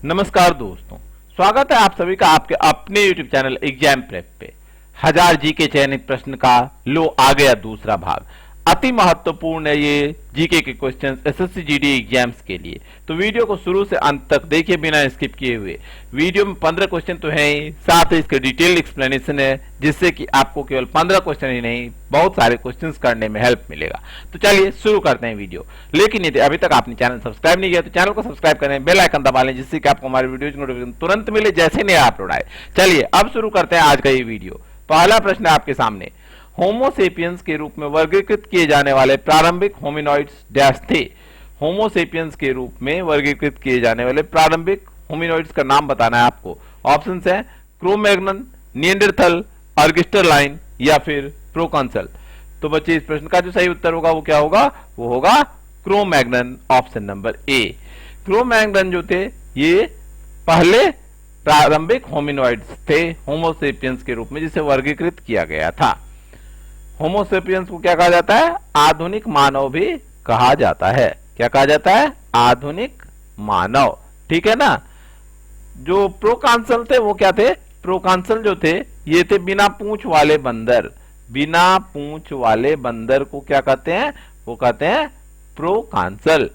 नमस्कार दोस्तों, स्वागत है आप सभी का आपके अपने YouTube चैनल एग्जाम प्रेप पे। 1000 जीके चयनित प्रश्न का लो आ गया दूसरा भाग। अति महत्वपूर्ण है ये जीके के क्वेश्चंस एसएससी जीडी एग्जाम्स के लिए, तो वीडियो को शुरू से अंत तक देखिए बिना स्किप किए हुए। वीडियो में 15 क्वेश्चन तो हैं ही, साथ ही इसके डिटेल एक्सप्लेनेशन है, जिससे कि आपको केवल 15 क्वेश्चन ही नहीं बहुत सारे क्वेश्चंस करने में हेल्प मिलेगा। तो चलिए शुरू करते हैं वीडियो। लेकिन यदि अभी तक आपने चैनल सब्सक्राइब नहीं किया तो चैनल को सब्सक्राइब करें, बेल आइकन दबा लें, जिससे कि आपको हमारे वीडियो की नोटिफिकेशन तुरंत मिले जैसे नया अपलोड आए। चलिए अब शुरू करते हैं आज का ये वीडियो। पहला प्रश्न है आपके सामने, होमोसेपियंस के रूप में वर्गीकृत किए जाने वाले प्रारंभिक होमिनॉइड्स डैश थे। होमोसेपियंस के रूप में वर्गीकृत किए जाने वाले प्रारंभिक होमिनॉइड्स का नाम बताना है आपको। ऑप्शंस हैं क्रो-मैग्नन, निएंडरथल, अर्गस्टरलाइन या फिर प्रोकॉन्सल। तो बच्चे इस प्रश्न का जो सही उत्तर होगा वो क्या होगा? वो होगा Cro-Magnon, option number A. Cro-Magnon जो थे ये पहले प्रारंभिक होमिनॉइड्स थे होमोसेपियंस के रूप में, जिसे वर्गीकृत किया गया था। होमोसेपियंस को क्या कहा जाता है? आधुनिक मानव भी कहा जाता है। क्या कहा जाता है? आधुनिक मानव। ठीक है ना। जो प्रोकॉन्सल थे वो क्या थे? प्रोकॉन्सल जो थे ये थे बिना पूंछ वाले बंदर। बिना पूंछ वाले बंदर को क्या कहते हैं? वो कहते हैं प्रोकॉन्सल।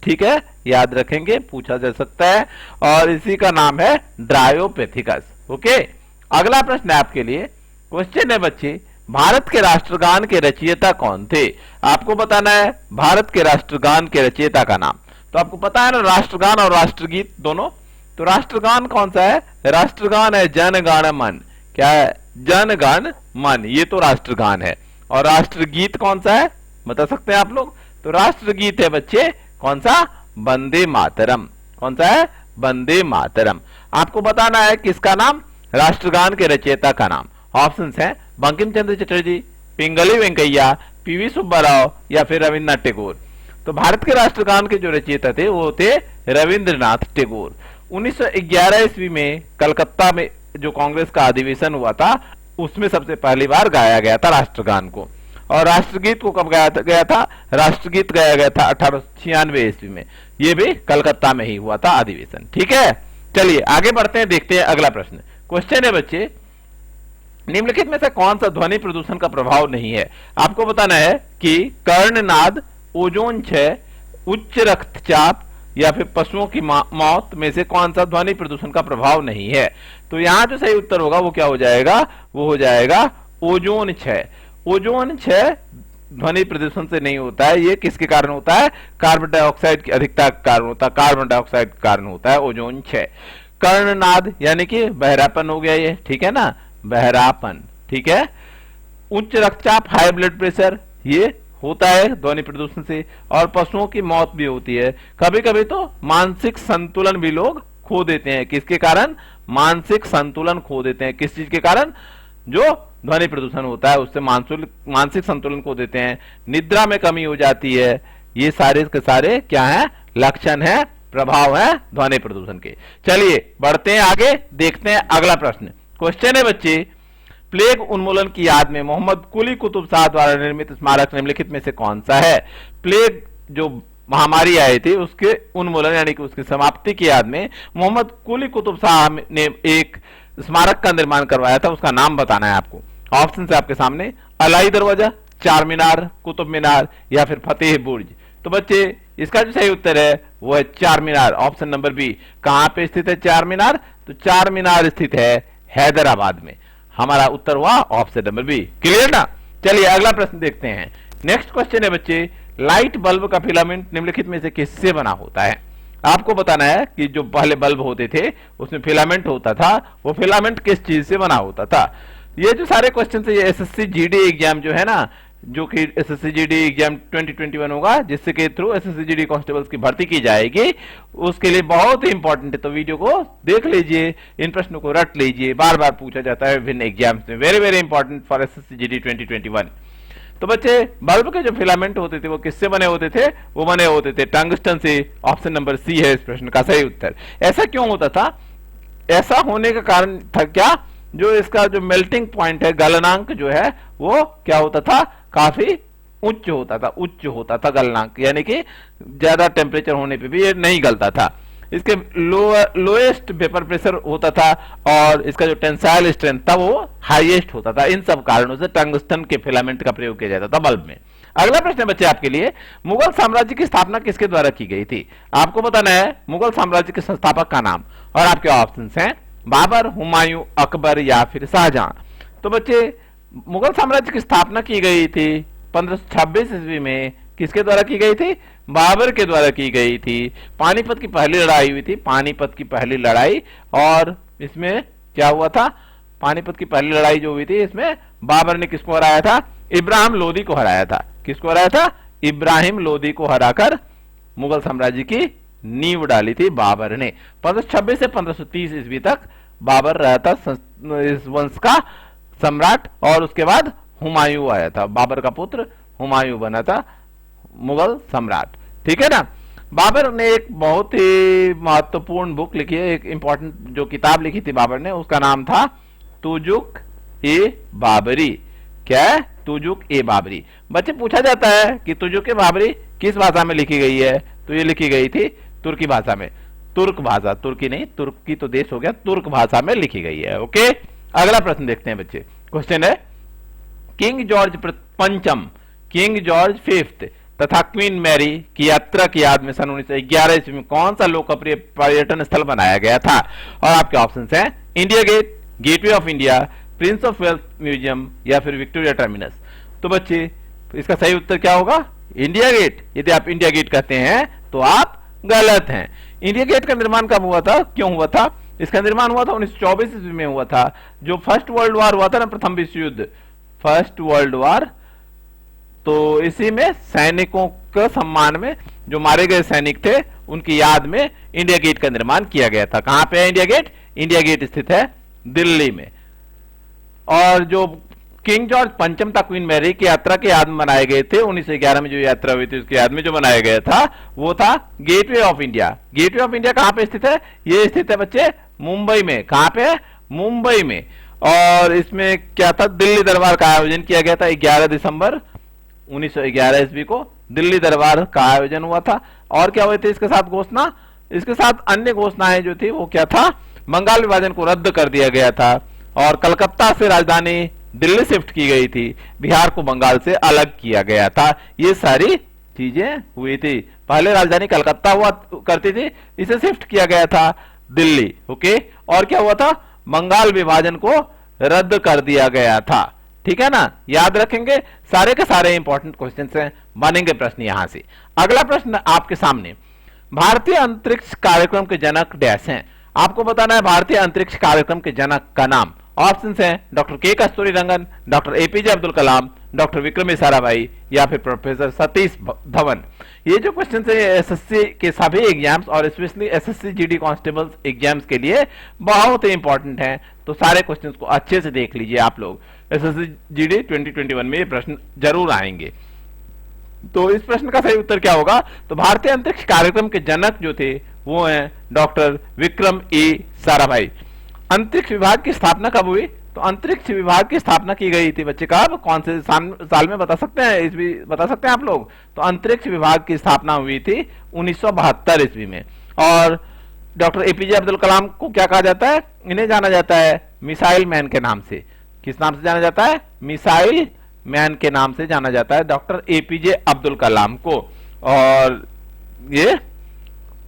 ठीक है, याद रखेंगे, पूछा जा सकता है। और इसी का नाम है ड्रायोपेथिकस। ओके, अगला प्रश्न है आपके लिए। क्वेश्चन है बच्चे, भारत के राष्ट्रगान के रचयिता कौन थे? आपको बताना है भारत के राष्ट्रगान के रचयिता का नाम। तो आपको पता है ना राष्ट्रगान और राष्ट्रगीत दोनों। तो राष्ट्रगान कौन सा है? राष्ट्रगान है जन गण मन। क्या है? जन गण मन, ये तो राष्ट्रगान है। और राष्ट्रगीत कौन सा है बता सकते हैं आप लोग? तो राष्ट्रगीत है बच्चे कौन सा? वंदे मातरम। कौन सा है? वंदे मातरम। आपको बताना है किसका नाम? राष्ट्रगान के रचयिता का नाम। ऑप्शंस हैं बंकिम चंद्र चटर्जी, पिंगली वेंकैया, पीवी सुब्बाराव या फिर रविन्द्रनाथ टैगोर। तो भारत के राष्ट्रगान के जो रचयिता थे वो थे रविंद्रनाथ टैगोर। 1911 ईस्वी में कलकत्ता में जो कांग्रेस का अधिवेशन हुआ था उसमें सबसे पहली बार गाया गया था राष्ट्रगान को। और राष्ट्रगीत को कब गाया गया था? राष्ट्रगीत गाया गया था 1896 ईस्वी में। ये भी कलकत्ता में ही हुआ था अधिवेशन। ठीक है, चलिए आगे बढ़ते हैं, देखते हैं अगला प्रश्न। क्वेश्चन है बच्चे, निम्नलिखित में से कौन सा ध्वनि प्रदूषण का प्रभाव नहीं है? आपको बताना है कि कर्णनाद, ओजोन क्षय, उच्च रक्तचाप या फिर पशुओं की मौत में से कौन सा ध्वनि प्रदूषण का प्रभाव नहीं है? तो यहां जो सही उत्तर होगा वो क्या हो जाएगा? वो हो जाएगा ओजोन क्षय। ओजोन क्षय ध्वनि प्रदूषण से नहीं होता है। ये किसके कारण होता है? कार्बन डाइऑक्साइड की अधिकता के कारण होता है। कार्बन डाइऑक्साइड के कारण होता है ओजोन क्षय। कर्णनाद यानी कि बहरापन हो गया ये, ठीक है ना, बहरापन। ठीक है। उच्च रक्तचाप, हाई ब्लड प्रेशर, ये होता है ध्वनि प्रदूषण से। और पशुओं की मौत भी होती है। कभी कभी तो मानसिक संतुलन भी लोग खो देते हैं। किसके कारण? मानसिक संतुलन खो देते हैं। किस चीज के कारण? जो ध्वनि प्रदूषण होता है उससे मानसिक संतुलन खो देते हैं। निद्रा में कमी हो जाती है। ये सारे के सारे क्या है? लक्षण है, प्रभाव है ध्वनि प्रदूषण के। चलिए बढ़ते हैं आगे, देखते हैं अगला प्रश्न। क्वेश्चन है बच्चे, प्लेग उन्मूलन की याद में मोहम्मद कुली कुतुब शाह द्वारा निर्मित स्मारक निम्नलिखित में से कौन सा है? प्लेग जो महामारी आई थी उसके उन्मूलन यानी कि उसकी समाप्ति की याद में मोहम्मद कुली कुतुब शाह ने एक स्मारक का निर्माण करवाया था। उसका नाम बताना है आपको। ऑप्शन है आपके सामने, अलाई दरवाजा, चार मीनार, कुतुब मीनार या फिर फतेह बुर्ज। तो बच्चे इसका जो सही उत्तर है वो है चार मीनार, ऑप्शन नंबर बी। कहां पे स्थित है चार मीनार? तो चार मीनार स्थित है हैदराबाद में। हमारा उत्तर हुआ ऑप्शन नंबर बी। क्लियर ना। चलिए अगला प्रश्न देखते हैं। नेक्स्ट क्वेश्चन है बच्चे, लाइट बल्ब का फिलामेंट निम्नलिखित में से किससे बना होता है? आपको बताना है कि जो पहले बल्ब होते थे उसमें फिलामेंट होता था, वो फिलामेंट किस चीज से बना होता था? ये जो सारे क्वेश्चन है ये एसएससी जीडी एग्जाम जो है ना, जो कि एसएससी जीडी एग्जाम 2021 होगा, जिससे के थ्रू एसएससी जीडी कांस्टेबल्स की भर्ती की जाएगी, उसके लिए बहुत ही इंपॉर्टेंट है। तो वीडियो को देख लीजिए, इन प्रश्नों को रट लीजिए, बार बार पूछा जाता है विभिन्न एग्जाम्स में। Very very important for SSC GD 2021। तो बच्चे बल्ब के जो फिलामेंट होते थे वो किससे बने होते थे? वो बने होते थे टंगस्टन से। ऑप्शन नंबर सी है इस प्रश्न का सही उत्तर। ऐसा क्यों होता था? ऐसा होने का कारण था क्या? जो इसका जो मेल्टिंग पॉइंट है, गलनांक जो है वो क्या होता था? काफी उच्च होता था। उच्च होता था गलनांक, यानी कि ज्यादा टेम्परेचर होने पे भी ये नहीं गलता था। इसके लोएस्ट वेपर प्रेशर होता था और इसका जो टेंसाइल स्ट्रेंथ था वो हाईएस्ट होता था। इन सब कारणों से टंगस्टन के फिलामेंट का प्रयोग किया जाता था बल्ब में। अगला प्रश्न बच्चे आपके लिए, मुगल साम्राज्य की स्थापना किसके द्वारा की गई थी? आपको बताना है मुगल साम्राज्य के संस्थापक का नाम और आपके ऑप्शंस हैं बाबर, हुमायूं, अकबर या फिर शाहजहां। तो बच्चे मुगल साम्राज्य की स्थापना की गई थी 1526 ईस्वी में। किसके द्वारा की गई थी? बाबर के द्वारा की गई थी। पानीपत की पहली लड़ाई हुई थी, पानीपत की पहली लड़ाई, और इसमें क्या हुआ था? पानीपत की पहली लड़ाई जो हुई थी इसमें बाबर ने किसको हराया था? इब्राहिम लोदी को हराया था। किसको हराया था? इब्राहिम लोदी को हराकर मुगल साम्राज्य की नींव डाली थी बाबर ने। 1526 से 1530 ईस्वी तक बाबर रहा था इस वंश का सम्राट, और उसके बाद हुमायूं आया था, बाबर का पुत्र हुमायूं बना था मुगल सम्राट। ठीक है ना। बाबर ने एक बहुत ही महत्वपूर्ण बुक लिखी है, एक इंपॉर्टेंट जो किताब लिखी थी बाबर ने, उसका नाम था तुजुक ए बाबरी। क्या है? तुजुक ए बाबरी। बच्चे पूछा जाता है कि तुजुक ए बाबरी किस भाषा में लिखी गई है? तो ये लिखी गई थी तुर्की भाषा में। तुर्क भाषा, तुर्की नहीं, तुर्की तो देश हो गया, तुर्क भाषा में लिखी गई है। ओके, अगला प्रश्न देखते हैं बच्चे। क्वेश्चन है, किंग जॉर्ज पंचम, किंग जॉर्ज फिफ्थ तथा क्वीन मैरी की यात्रा की याद में सन 1911 ईस्वी में कौन सा लोकप्रिय पर्यटन स्थल बनाया गया था? और आपके ऑप्शंस हैं India Gate, Gateway of India, Prince of Wales museum या फिर विक्टोरिया टर्मिनस। तो बच्चे इसका सही उत्तर क्या होगा? India Gate. यदि आप इंडिया गेट कहते हैं तो आप गलत हैं। इंडिया गेट का निर्माण कब हुआ था, क्यों हुआ था? इसका निर्माण हुआ था 1924 ईस्वी में हुआ था। जो फर्स्ट वर्ल्ड वॉर हुआ था ना, प्रथम विश्व युद्ध, फर्स्ट वर्ल्ड वॉर, तो इसी में सैनिकों के सम्मान में जो मारे गए सैनिक थे उनकी याद में इंडिया गेट का निर्माण किया गया था। कहां पे है इंडिया गेट? इंडिया गेट स्थित है दिल्ली में। और जो किंग जॉर्ज पंचम था क्वीन मैरी की यात्रा के याद में बनाए गए थे 1911 में जो यात्रा हुई थी उसके याद में जो बनाया गया था वो था gateway of India. Gateway of India कहां पे स्थित है? ये स्थित है बच्चे मुंबई में। कहां पे है? मुंबई में। और इसमें क्या था? दिल्ली दरबार का आयोजन किया गया था 11 दिसंबर 1911 ईस्वी को दिल्ली दरबार का आयोजन हुआ था। और क्या हुए थे इसके साथ घोषणा? इसके साथ अन्य घोषणाएं जो थी वो क्या था? बंगाल विभाजन को रद्द कर दिया गया था और कलकत्ता से राजधानी दिल्ली शिफ्ट की गई थी, बिहार को बंगाल से अलग किया गया था। ये सारी चीजें हुई थी। पहले राजधानी कलकत्ता हुआ करती थी, इसे शिफ्ट किया गया था दिल्ली। ओके, और क्या हुआ था? बंगाल विभाजन को रद्द कर दिया गया था। ठीक है ना, याद रखेंगे, सारे के सारे इंपॉर्टेंट क्वेश्चंस हैं, बनेंगे प्रश्न यहां से। अगला प्रश्न आपके सामने, भारतीय अंतरिक्ष कार्यक्रम के जनक डैश हैं। आपको बताना है भारतीय अंतरिक्ष कार्यक्रम के जनक का नाम। ऑप्शंस हैं डॉक्टर के Kasturirangan, doctor APJ Abdul Kalam, doctor Vikram Sarabhai या फिर प्रोफेसर सतीश धवन। ये जो क्वेश्चन है एसएससी के सभी एग्जाम्स और specially SSC GD constables exams के लिए बहुत ही इंपॉर्टेंट हैं, तो सारे क्वेश्चंस को अच्छे से देख लीजिए आप लोग। एसएससी जीडी 2021 में ये प्रश्न जरूर आएंगे। तो इस प्रश्न का सही उत्तर क्या होगा? तो भारतीय अंतरिक्ष कार्यक्रम के जनक जो थे वो हैं डॉक्टर विक्रम साराभाई। अंतरिक्ष विभाग की स्थापना कब हुई? तो अंतरिक्ष विभाग की स्थापना की गई थी बच्चे कब, कौन से साल में बता सकते हैं? इस भी बता सकते हैं आप लोग? तो अंतरिक्ष विभाग की स्थापना हुई थी 1972 ईस्वी में। और डॉक्टर एपीजे अब्दुल कलाम को क्या कहा जाता है? इन्हें जाना जाता है मिसाइल मैन के नाम से। किस नाम से जाना जाता है? मिसाइल मैन के नाम से जाना जाता है डॉक्टर एपीजे अब्दुल कलाम को। और ये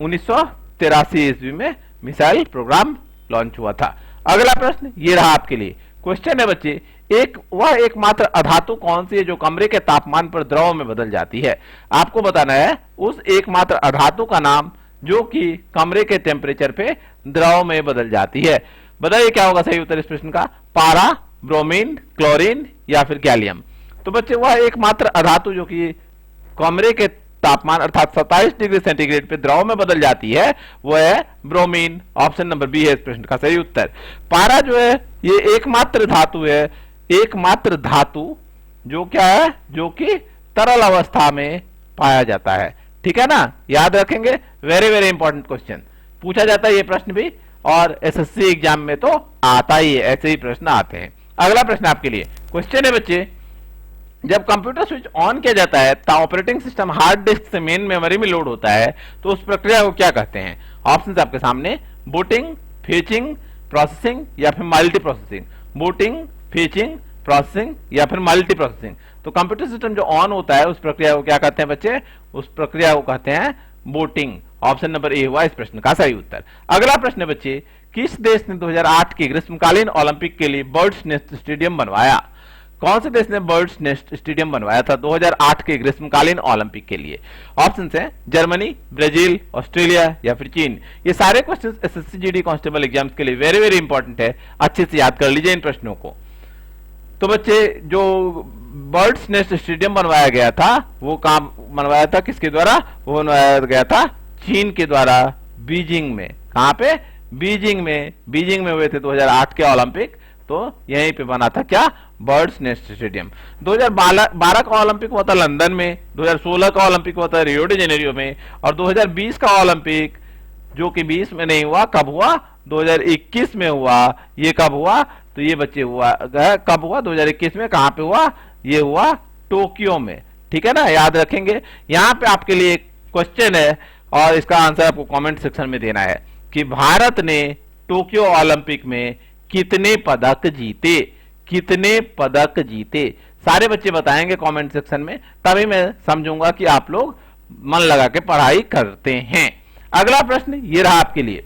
1983 ईस्वी में मिसाइल प्रोग्राम लॉन्च हुआ था। अगला प्रश्न ये रहा आपके लिए। क्वेश्चन है बच्चे, वह एकमात्र अधातु कौन सी है जो कमरे के तापमान पर द्रव में बदल जाती है? आपको बताना है उस एकमात्र अधातु का नाम जो कि कमरे के टेम्परेचर पे द्रव में बदल जाती है। बताइए क्या होगा सही उत्तर इस प्रश्न का? पारा, ब्रोमीन, क्लोरीन या फिर गैलियम। तो बच्चे वह एकमात्र अधातु जो कि कमरे के तापमान अर्थात 27 डिग्री सेंटीग्रेड पे द्रव में बदल जाती है वो है ब्रोमीन। ऑप्शन नंबर बी है इस प्रश्न का सही उत्तर। पारा जो है ये एकमात्र धातु है, एकमात्र धातु जो क्या है, जो कि तरल अवस्था में पाया जाता है। ठीक है ना, याद रखेंगे, वेरी वेरी इंपॉर्टेंट क्वेश्चन पूछा जाता है ये प्रश्न भी, और एसएससी एग्जाम में तो आता ही है, ऐसे ही प्रश्न आते हैं। अगला प्रश्न आपके लिए क्वेश्चन है बच्चे, जब कंप्यूटर स्विच ऑन किया जाता है तो ऑपरेटिंग सिस्टम हार्ड डिस्क से मेन मेमोरी में लोड होता है, तो उस प्रक्रिया को क्या कहते हैं? ऑप्शन आपके सामने, बूटिंग, फेचिंग, प्रोसेसिंग या फिर multi processing. Booting, fetching, processing या फिर मल्टी प्रोसेसिंग। तो कंप्यूटर सिस्टम जो ऑन होता है उस प्रक्रिया को क्या कहते हैं बच्चे? उस प्रक्रिया को कहते हैं बूटिंग। ऑप्शन नंबर ए हुआ इस प्रश्न का सही उत्तर। अगला प्रश्न बच्चे, किस देश ने 2008 के ग्रीष्मकालीन ओलंपिक के लिए बर्ड्स नेस्ट स्टेडियम बनवाया? कौन से देश ने बर्ड्स नेस्ट स्टेडियम बनवाया था 2008 के ग्रीष्मकालीन ओलंपिक के लिए? ऑप्शन है जर्मनी, ब्राजील, ऑस्ट्रेलिया या फिर चीन। ये सारे question SSC GD constable exams के लिए वेरी वेरी इंपॉर्टेंट है, अच्छे से याद कर लीजिए इन प्रश्नों को। तो बच्चे, जो बर्ड्स नेस्ट स्टेडियम बनवाया गया था वो कहां बनवाया था, किसके द्वारा? वो बनवाया गया था चीन के द्वारा, बीजिंग में। कहां पे? बीजिंग में। बीजिंग में हुए थे 2008 के ओलंपिक, तो यहीं पे बना था क्या? Birds nest stadium. 2012 का ओलंपिक हुआ था लंदन में, 2016 का ओलंपिक हुआ था रियो डी जेनेरियो में, और 2020 का ओलंपिक जो कि 20 में नहीं हुआ, कब हुआ? 2021 में हुआ। ये कब हुआ? तो ये बच्चे हुआ कब हुआ? 2021 में। कहां पे हुआ? ये हुआ टोक्यो में। ठीक है ना, याद रखेंगे। यहां पे आपके लिए एक क्वेश्चन है और इसका आंसर आपको कमेंट सेक्शन में देना है कि भारत ने टोक्यो ओलंपिक में कितने पदक जीते? कितने पदक जीते? सारे बच्चे बताएंगे कमेंट सेक्शन में, तभी मैं समझूंगा कि आप लोग मन लगा के पढ़ाई करते हैं। अगला प्रश्न ये रहा आपके लिए,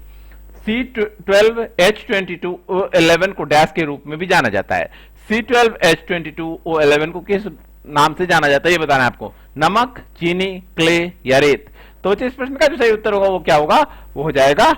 C12H22O11 को डैश के रूप में भी जाना जाता है। C12H22O11 को किस नाम से जाना जाता है ये बताना है आपको। नमक, चीनी, क्ले या रेत? तो इस प्रश्न का जो सही उत्तर होगा वो क्या होगा? वो हो जाएगा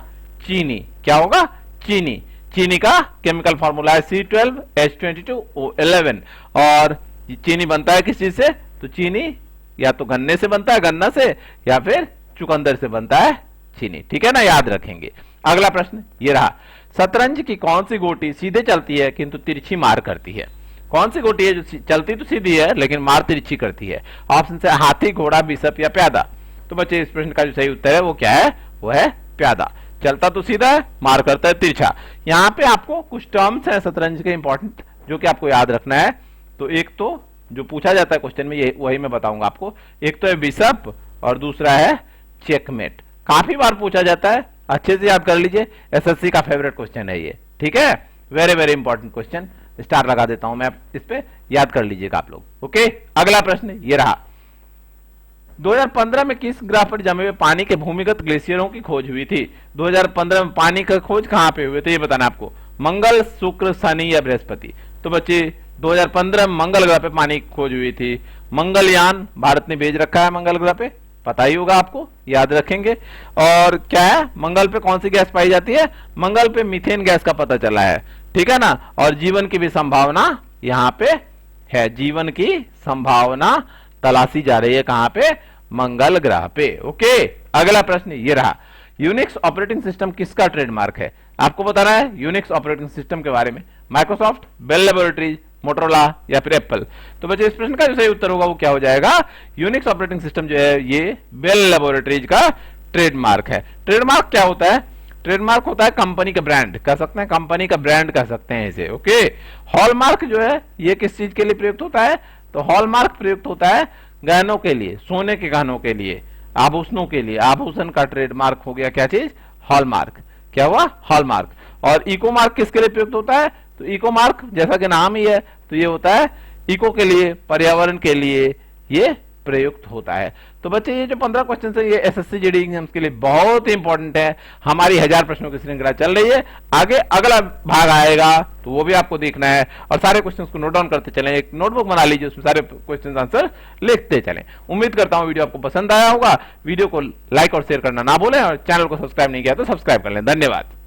चीनी। क्या होगा? चीनी। चीनी का केमिकल फॉर्मूला है C12H22O11। और चीनी बनता है किस चीज से? तो चीनी या तो गन्ने से बनता है, गन्ना से, या फिर चुकंदर से बनता है चीनी। ठीक है ना, याद रखेंगे। अगला प्रश्न ये रहा, शतरंज की कौन सी गोटी सीधे चलती है किंतु तिरछी मार करती है? कौन सी गोटी है जो चलती तो सीधी है लेकिन मार तिरछी करती है? ऑप्शन है हाथी, घोड़ा, बिशप या प्यादा। तो बच्चे, इस प्रश्न का जो सही उत्तर है वो क्या है? वो है प्यादा। चलता तो सीधा है, मार करता है तिरछा। यहां पे आपको कुछ टर्म्स हैं शतरंज के इंपॉर्टेंट जो कि आपको याद रखना है। तो एक तो जो पूछा जाता है क्वेश्चन में, ये वही मैं बताऊंगा आपको। एक तो है बिशप और दूसरा है चेकमेट। काफी बार पूछा जाता है, अच्छे से याद कर लीजिए, एसएससी का फेवरेट क्वेश्चन है ये। ठीक है, very very important question, star लगा देता हूं मैं, इस पे याद कर लीजिएगा आप लोग। ओके, अगला प्रश्न ये रहा, 2015 में किस ग्रह पर जमे हुए पानी के भूमिगत ग्लेशियरों की खोज हुई थी? 2015 में पानी का खोज कहां पे हुए थे ये बताना आपको। मंगल, शुक्र, शनि या बृहस्पति? तो बच्चे, 2015 में मंगल ग्रह पे पानी की खोज हुई थी। मंगलयान भारत ने भेज रखा है मंगल ग्रह पे, पता ही होगा आपको, याद रखेंगे। और क्या है, मंगल पे कौन सी गैस पाई जाती है? मंगल पे मीथेन गैस का पता चला है। ठीक है ना, और जीवन की भी संभावना यहां पे है। जीवन की संभावना तलाशी जा रही है कहां पे? मंगल ग्रह पे। ओके, अगला प्रश्न ये रहा, यूनिक्स ऑपरेटिंग सिस्टम किसका ट्रेडमार्क है? आपको बताना है यूनिक्स ऑपरेटिंग सिस्टम के बारे में। माइक्रोसॉफ्ट, बेल लैबोरेटरीज, मोटोरोला या फिर एप्पल? तो बच्चे, इस प्रश्न का जो सही उत्तर होगा वो क्या हो जाएगा? यूनिक्स ऑपरेटिंग सिस्टम जो है ये बेल लैबोरेटरीज का ट्रेडमार्क है। ट्रेडमार्क क्या होता है? ट्रेडमार्क होता है कंपनी का ब्रांड, कह सकते हैं कंपनी का ब्रांड कह सकते हैं इसे। ओके, हॉलमार्क जो है ये किस चीज के लिए प्रयुक्त होता है? तो हॉलमार्क प्रयुक्त होता है गहनों के लिए, सोने के गहनों के लिए, आभूषणों के लिए। आभूषण का ट्रेडमार्क हो गया क्या चीज? हॉलमार्क। क्या हुआ? हॉलमार्क। और इको मार्क किसके लिए प्रयुक्त होता है? तो इको मार्क जैसा कि नाम ही है, तो ये होता है इको के लिए, पर्यावरण के लिए ये प्रयुक्त होता है। तो बच्चे, ये जो 15 क्वेश्चन है ये एसएससी जीडी एग्जाम्स के लिए बहुत ही इंपॉर्टेंट है। हमारी 1000 प्रश्नों की श्रृंखला चल रही है, आगे अगला भाग आएगा तो वो भी आपको देखना है और सारे क्वेश्चंस को नोट डाउन करते चलें। एक नोटबुक बना लीजिए, उसमें सारे क्वेश्चन आंसर लिखते चलें। उम्मीद करता हूं वीडियो आपको पसंद आया होगा। वीडियो को लाइक और शेयर करना ना भूलें और चैनल को सब्सक्राइब नहीं किया तो सब्सक्राइब कर लें। धन्यवाद।